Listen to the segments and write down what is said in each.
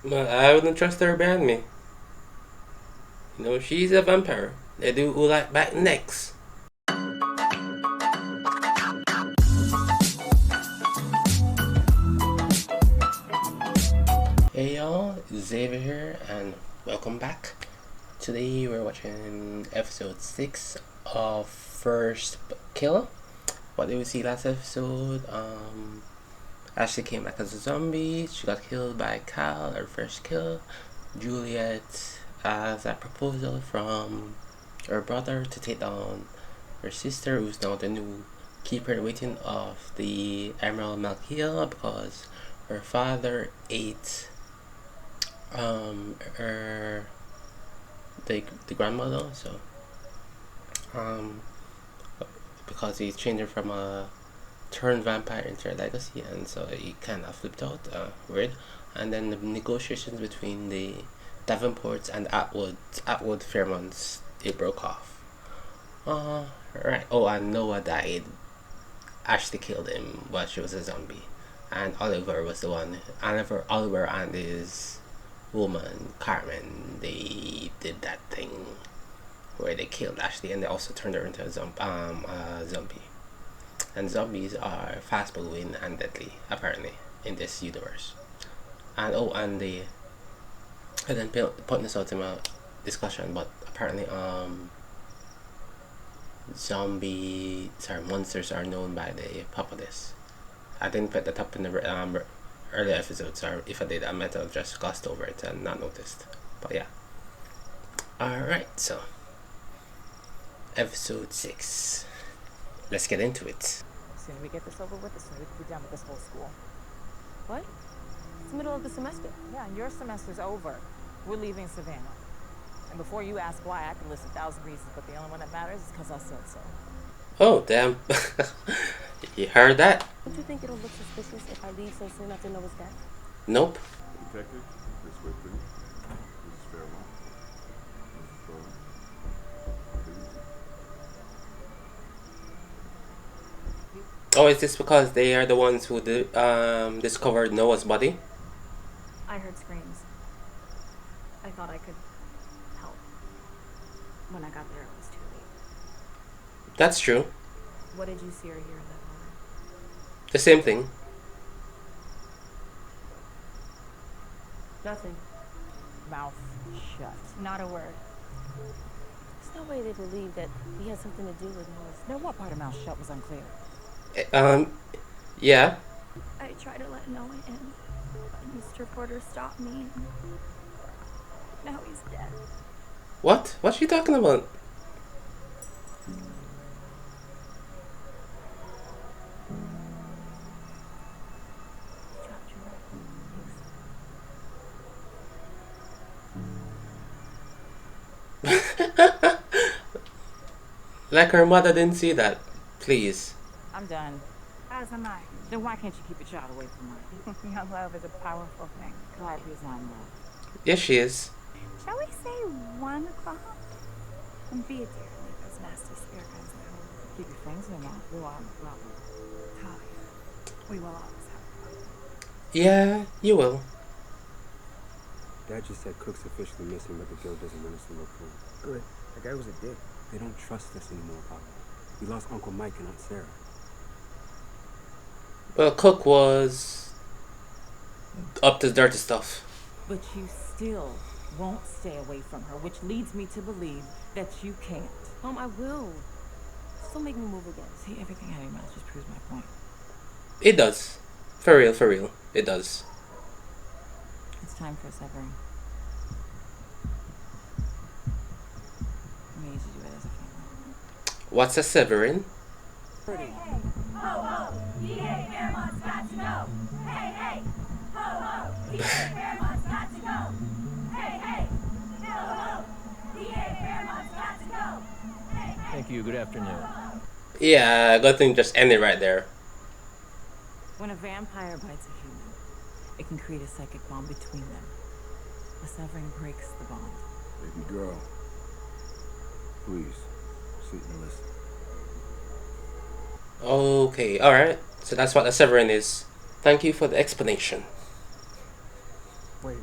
But I wouldn't trust her behind me. You know, she's a vampire. They do who like back necks. Hey y'all, Xavier here, and welcome back. Today we're watching episode 6 of First Kill. What did we see last episode? Ashley came back as a zombie. She got killed by Cal, her first kill. Juliette as a proposal from her brother to take down her sister, who's now the new keeper in waiting of the Emerald Milk Hill, because her father ate her the grandmother. So because he's changing from a turned vampire into a legacy, and so he kind of flipped out, weird. And then the negotiations between the Davenports and Atwood Fairmonts, it broke off. Right. Oh, and Noah died. Ashley killed him while she was a zombie, and Oliver was the one. Oliver and his woman Carmen, they did that thing where they killed Ashley, and they also turned her into a zombie. And zombies are fast moving and deadly, apparently, in this universe. And I didn't put this out in my discussion, but apparently monsters are known by the populace. I didn't put that up in the early episodes, or if I did, I might have just glossed over it and not noticed. But yeah. Alright, so episode 6. Let's get into it. The sooner we get this over with, the sooner we can be done with this whole school. What? It's the middle of the semester. Yeah, and your semester's over. We're leaving Savannah. And before you ask why, I can list 1,000 reasons, but the only one that matters is because I said so. Oh, damn. You heard that? Don't you think it'll look suspicious if I leave so soon after Noah's death? Nope. Detective, this way, please. Mrs. Fairmont. Mrs. Burns. Please. Oh, is this because they are the ones who discovered Noah's body? I heard screams. I thought I could help. When I got there, it was too late. That's true. What did you see or hear that morning? The same thing. Nothing. Mouth shut. Not a word. There's no way they believe that he had something to do with Noah's. Now, what part of mouth shut was unclear? Yeah. I tried to let Noah in, but Mr. Porter stopped me, and now he's dead. What? What's she talking about? Dropped you Like her mother didn't see that. Please. I'm done. As am I. Then why can't you keep your child away from her? Young love is a powerful thing. Calliope is not in love. Yes, she is. Shall we say 1 o'clock? And be a dear and leave those nasty spirit guns at home. Keep your fingers in your mouth. We'll all have a problem. Talia, we will always have a problem. Yeah, you will. Dad just said Cook's officially missing, but the guild doesn't want us to look for him. Good. That guy was a dick. They don't trust us anymore, Papa. We lost Uncle Mike and Aunt Sarah. Well, Cook was up to dirty stuff. But you still won't stay away from her, which leads me to believe that you can't. Mom, I will. Just don't make me move again. See, everything out of your mouth just proves my point. It does. For real. It does. It's time for a severing. We need to do it as a family. What's a severing? Hey, hey, ho, ho, D.A. Fairmont's got to go. Hey, hey, ho, ho, D.A. Fairmont's got to go. Hey, hey, ho, ho, D.A. Fairmont's got to go. Hey, hey. Thank you. Good afternoon. Yeah, good thing just ended right there. When a vampire bites a human, it can create a psychic bond between them. A severing breaks the bond. Baby girl, please, sit and listen. Okay, alright. So that's what a severing is. Thank you for the explanation. Wait,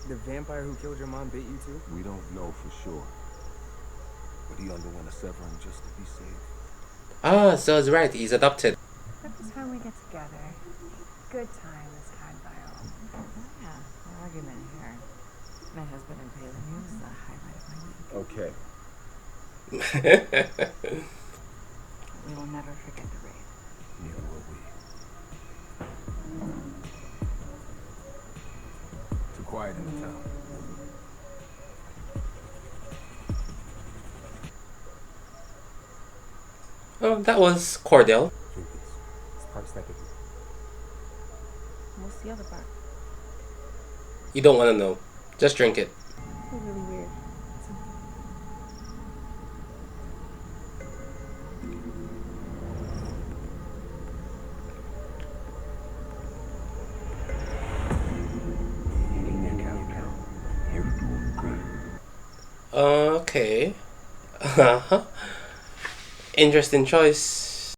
The vampire who killed your mom bit you too? We don't know for sure. But he underwent a severing just to be saved. Ah, so it's right. He's adopted. Every time we get together, good time is had by all. Yeah, no argument here. My husband impaling you is the highlight of my week. Okay. We will never forget the raid. Neither will we. Too quiet in the town. Oh, that was cordial. Drink this. It's part second. What's the other part? You don't want to know. Just drink it. It's really weird. Okay. Uh-huh. Interesting choice.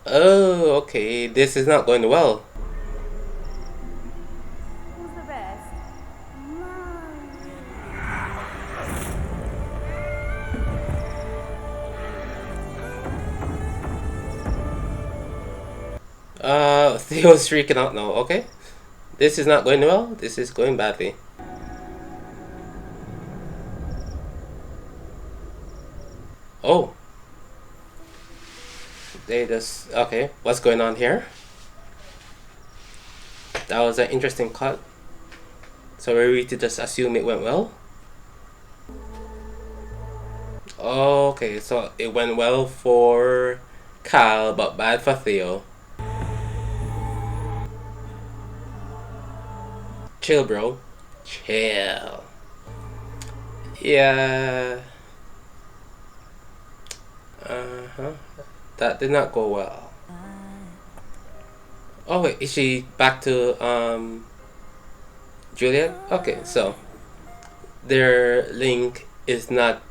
Oh, okay. This is not going well. Who's the best? Theo's freaking out now. Okay. This is not going well. This is going badly. Oh. They just... Okay. What's going on here? That was an interesting cut. So we're ready to just assume it went well? Okay, so it went well for Cal, but bad for Theo. Chill, bro. Chill. Yeah. Uh-huh. That did not go well. Oh wait, is she back to Juliette? Okay, so their link is not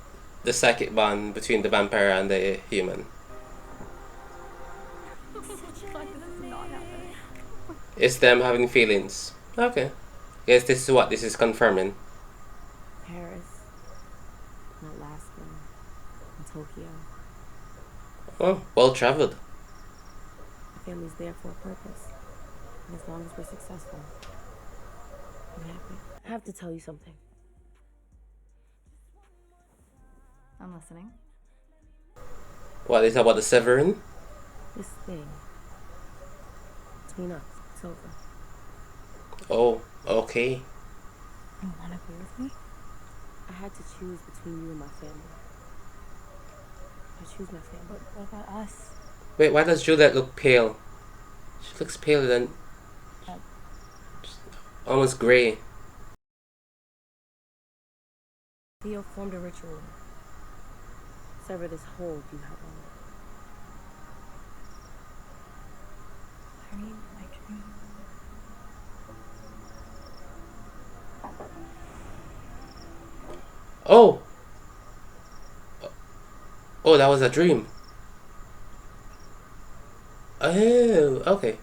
the psychic bond between the vampire and the human. It's them having feelings. Okay. Guess this is what this is confirming. Paris, Alaska, and Tokyo. Oh, well traveled. My family's there for a purpose. And as long as we're successful, I'm happy. I have to tell you something. I'm listening. What is about the Severin? This thing. Between us, it's over. Oh, okay. You want to be with me? I had to choose between you and my family. I choose my family. But what about us? Wait, why does Juliette look pale? She looks paler than... almost grey. Theo formed a ritual. Sever this hold you have on me. I need my dream. Oh! Oh, that was a dream. Oh, okay.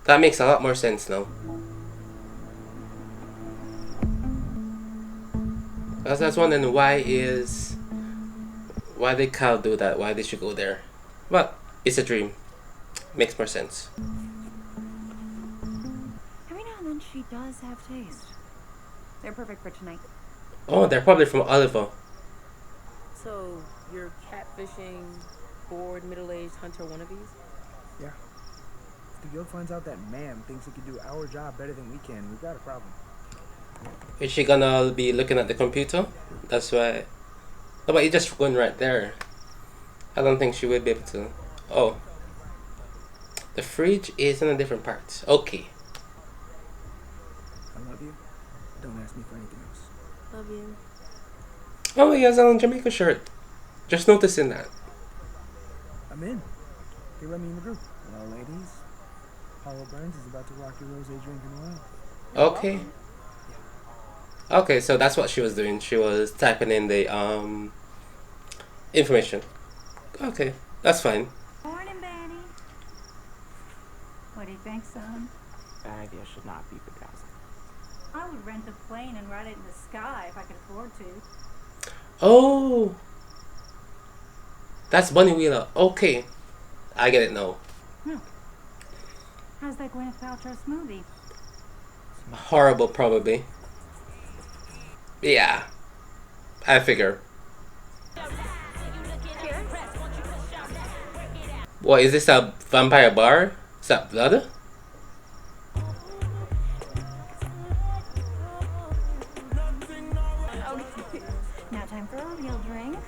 That makes a lot more sense now. I was wondering why did Cal do that? Why did she go there? But it's a dream. Makes more sense. Every now and then she does have taste. They're perfect for tonight. Oh, they're probably from Oliver. So, you're catfishing, bored, middle-aged hunter wannabes? Yeah. If the guild finds out that ma'am thinks he can do our job better than we can, we've got a problem. Is she gonna be looking at the computer? That's why. Oh, but you're just going right there. I don't think she would be able to. Oh. The fridge is in a different part. Okay. I love you. Don't ask me for anything else. Love you. Oh, he has on a Jamaican shirt. Just noticing that. I'm in. They let me in the group. Well, ladies, Calliope Burns is about to rock your rosé drinking wine. Okay. Okay, so that's what she was doing. She was typing in the information. Okay, that's fine. Morning, Benny. What do you think, son? That idea should not be bedazzled. I would rent a plane and ride it in the sky if I could afford to. Oh, that's Bunny Wheeler. Okay, I get it now. How's that Gwyneth Paltrow smoothie? Horrible, probably. Yeah, I figure. What is this? A vampire bar? Is that blood? Okay. Now time for a real drink.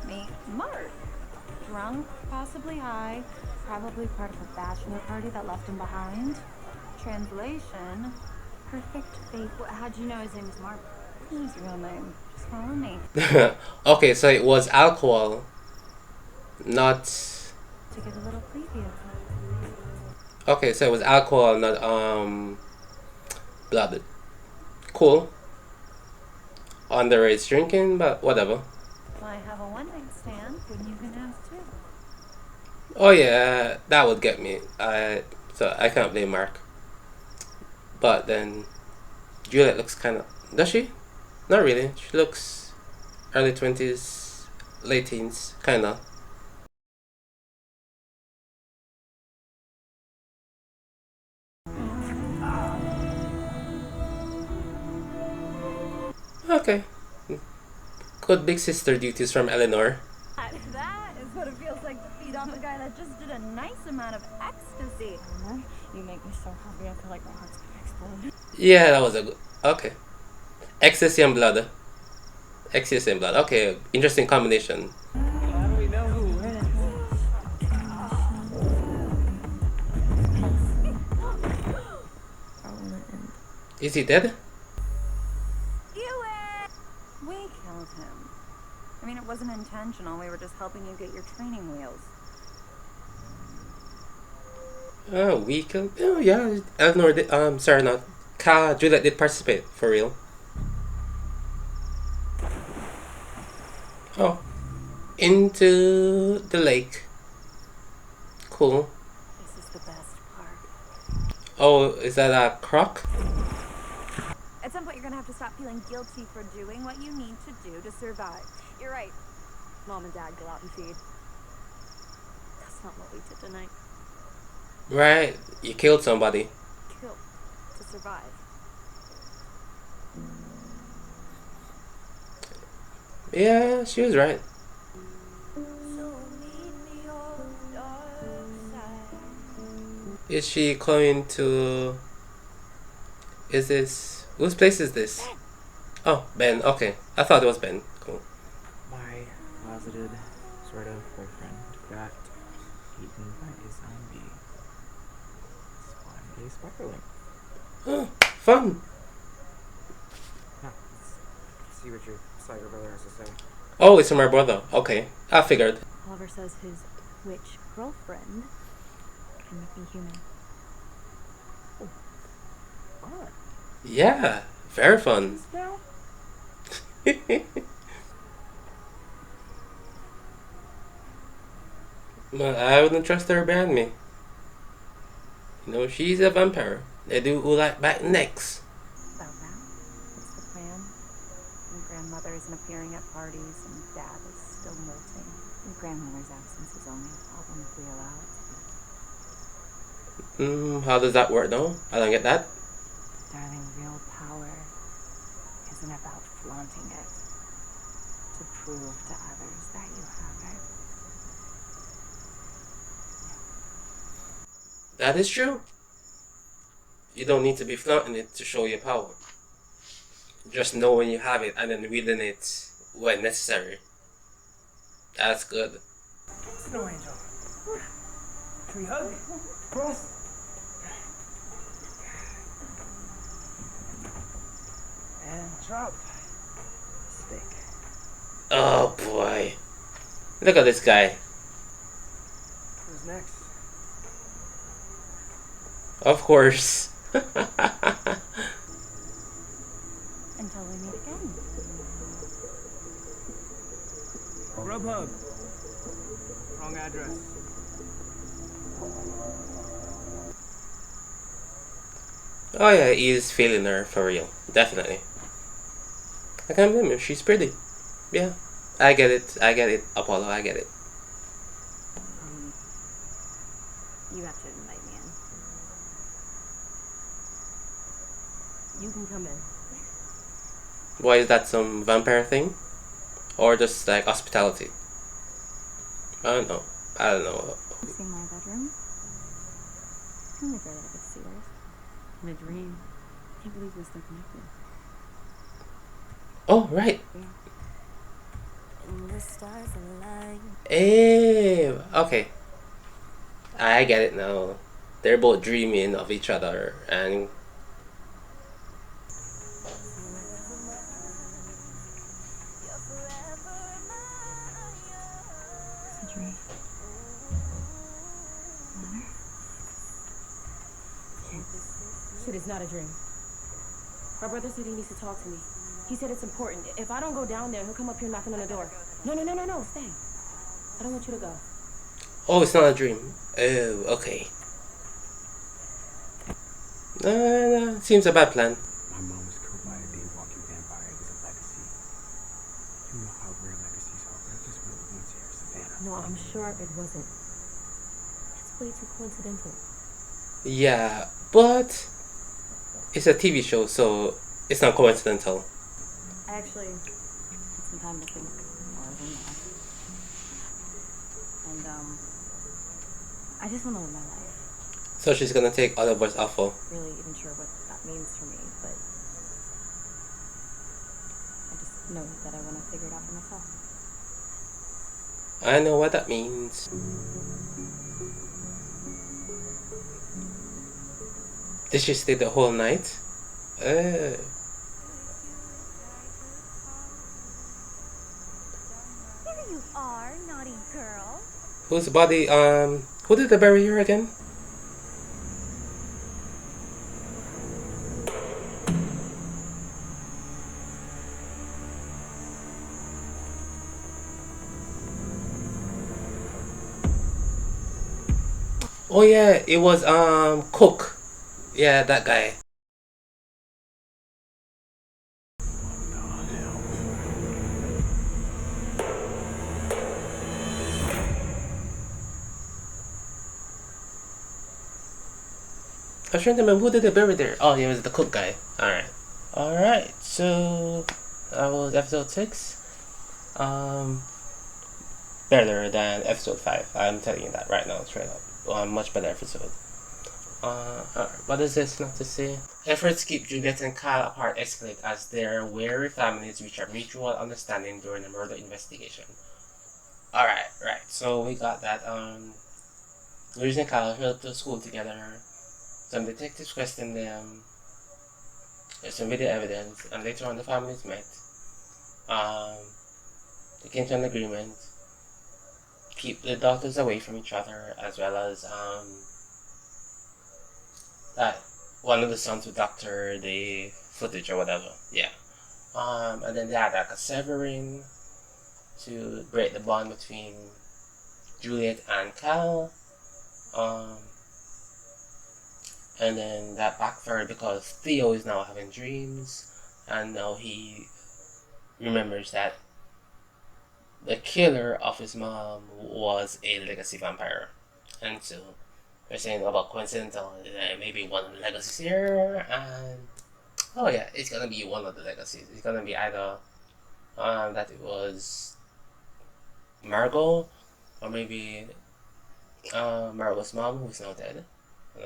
Meet Mark. Drunk, possibly high, probably part of a bachelor party that left him behind. Translation, perfect fate. How'd you know his name was Mark? His real name. Just follow me. Okay, so it was alcohol, not. To get a little preview. Okay, so it was alcohol, not blood. Cool. Underage drinking, but whatever. I have a one-night stand. Wouldn't you can ask too? Oh yeah, that would get me. So I can't blame Mark. But then Juliette looks kind of. Does she? Not really. She looks early 20s, late teens, kind of. Okay. Good big sister duties from Eleanor. That is what it feels like to feed off a guy that just did a nice amount of ecstasy. You make me so happy. I feel like my heart's gonna explode. Yeah, that was a good. Okay. Ecstasy and blood. Ecstasy and blood. Okay, interesting combination. How do we know who wins? Is he dead? We killed him. I mean, it wasn't intentional. We were just helping you get your training wheels. Oh, we killed. Oh, yeah. Eleanor did. Sorry, not. Juliette did participate, for real. Oh. Into the lake. Cool. This is the best part. Oh, is that a croc? At some point, you're gonna have to stop feeling guilty for doing what you need to do to survive. You're right. Mom and Dad go out and feed. That's not what we did tonight. Right. You killed somebody. Kill to survive. Yeah, she was right. Is she going to... Is this... Whose place is this? Oh, Ben. Okay. I thought it was Ben. Cool. My closeted sort of boyfriend got eaten by a zombie. Spawned a spiderling. Oh, fun. Now, let's see what your Slayer brother has to say. Oh, it's from my brother. Okay. I figured. Oliver says his witch girlfriend can make me human. Fun. Yeah. Very fun. Now? Well, I wouldn't trust her behind me. You know, she's a vampire. They do who like back necks. About that. What's the plan? My grandmother isn't appearing at parties, and Dad is still molting. And grandmother's absence is only a problem if we allow it to be. How does that work though? I don't get that. Darling, real power isn't about flaunting it. To prove to others that you have it. That is true. You don't need to be flaunting it to show your power. Just know when you have it and then wielding it when necessary. That's good. Snow Angel. Should we hug? Cross? And drop. Stick. Oh boy. Look at this guy. Who's next? Of course. Grubhub. Wrong address. Oh yeah, he's feeling her for real. Definitely. I can't blame him. She's pretty. Yeah. I get it. I get it, Apollo. I get it. You have to invite me in. You can come in. Why is that some vampire thing? Or just like hospitality? I don't know. I don't know. See my bedroom? I can live there a little bit, see yours. In a dream. Can't believe we're still connected. Oh, right. And the stars align. Hey, okay. I get it now. They're both dreaming of each other and It's a dream. Water? Shit, it's not a dream. My brother said he needs to talk to me. He said it's important. If I don't go down there, he'll come up here knocking on the door. No, stay. I don't want you to go. oh, it's not a dream. Oh, okay. No, seems a bad plan. My mom was killed by a day-walking vampire. It was a legacy. You know how rare legacies are, but I just went once here, Savannah. No, I'm sure it wasn't. It's way too coincidental. Yeah, but it's a TV show, so it's not coincidental. I actually had some time to think while I was in there. And, I just want to live my life. So she's gonna take all of us awful. Really even sure what that means for me, but I just know that I want to figure it out for myself. I know what that means. Did she stay the whole night? Here you are, naughty girl. Whose body, who did they bury here again? Oh yeah, it was, Cook. Yeah, that guy. I was trying to remember who did they bury there. Oh, yeah, it was the Cook guy. Alright, so that was episode 6. Better than episode 5. I'm telling you that right now, straight up. Much better episode. Alright, what is this not to say? Efforts to keep Juliette and Kyle apart escalate as their wary families reach a mutual understanding during the murder investigation. Alright, right. So we got that, Louise and Kyle headed up to school together. Some detectives questioned them. There's some video evidence, and later on the families met. They came to an agreement. Keep the daughters away from each other, as well as that one of the sons would doctor the footage or whatever. Yeah. And then they had like a severing to break the bond between Juliette and Cal. And then that backfired because Theo is now having dreams, and now he remembers that the killer of his mom was a legacy vampire. And so they're saying about coincidental, maybe one of the legacies here, and oh yeah, it's gonna be one of the legacies. It's gonna be either that it was Margot, or maybe Margot's mom, who's now dead.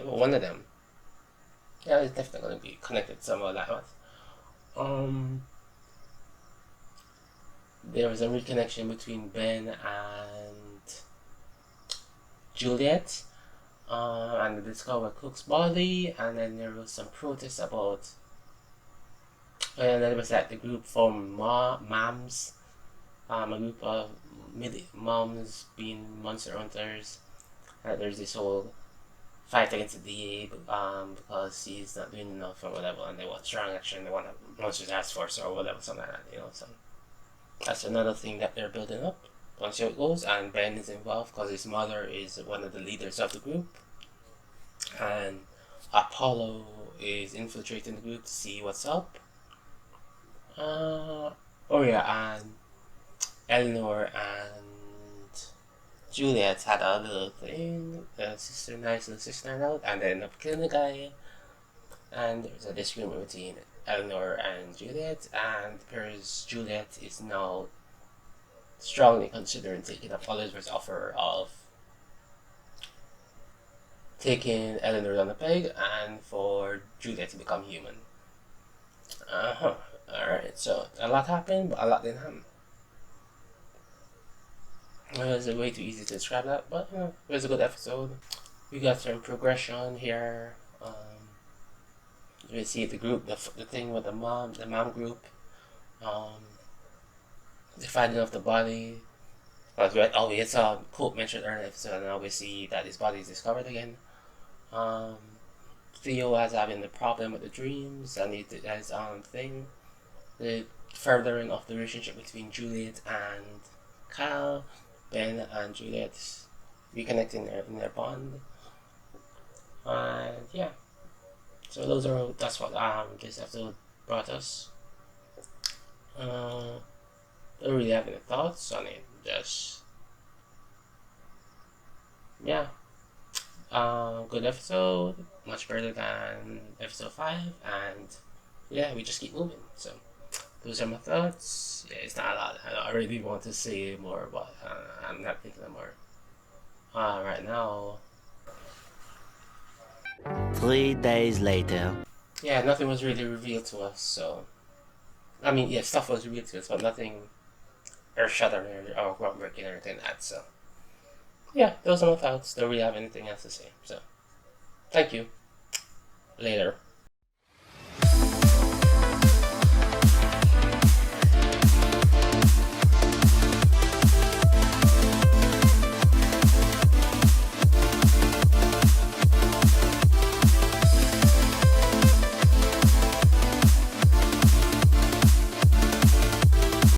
One of them. Yeah, it's definitely gonna be connected somehow that way. There was a reconnection between Ben and Juliette, and they discovered Cook's body, and then there was some protests about, and then it was like the group from moms, a group of moms being monster hunters, and there's this whole fight against the DA because he's not doing enough or whatever, and they want strong action, they want a monster task force or whatever, something like that, so that's another thing that they're building up. Let's see how it goes. And Ben is involved because his mother is one of the leaders of the group, and Apollo is infiltrating the group to see what's up. Oh yeah, and Eleanor and Juliet had a little thing, nice little sister night out, and they ended up killing the guy. And there's a disagreement between Eleanor and Juliet, and because Juliet is now strongly considering taking up Oliver's offer of taking Eleanor on the peg and for Juliet to become human. Alright, so a lot happened, but a lot didn't happen. It was way too easy to describe that, but it was a good episode. We got some progression here. We see the group, the thing with the mom group. The finding of the body. We saw Colt mentioned earlier episode, and now we see that his body is discovered again. Theo has having the problem with the dreams, and his thing. The furthering of the relationship between Juliet and Kyle, Ben and Juliet reconnecting in their bond. And yeah. So that's what this episode brought us. Don't really have any thoughts on it. Just yeah. Good episode, much better than episode 5, and yeah, we just keep moving. So those are my thoughts. Yeah, it's not a lot. I really want to say more, but I'm not thinking of more. Right now. 3 days later. Yeah, nothing was really revealed to us, so I mean, yeah, stuff was revealed to us, but nothing earth-shattering or groundbreaking or anything like that, so yeah, those are my thoughts. Don't really have anything else to say, so thank you. Later.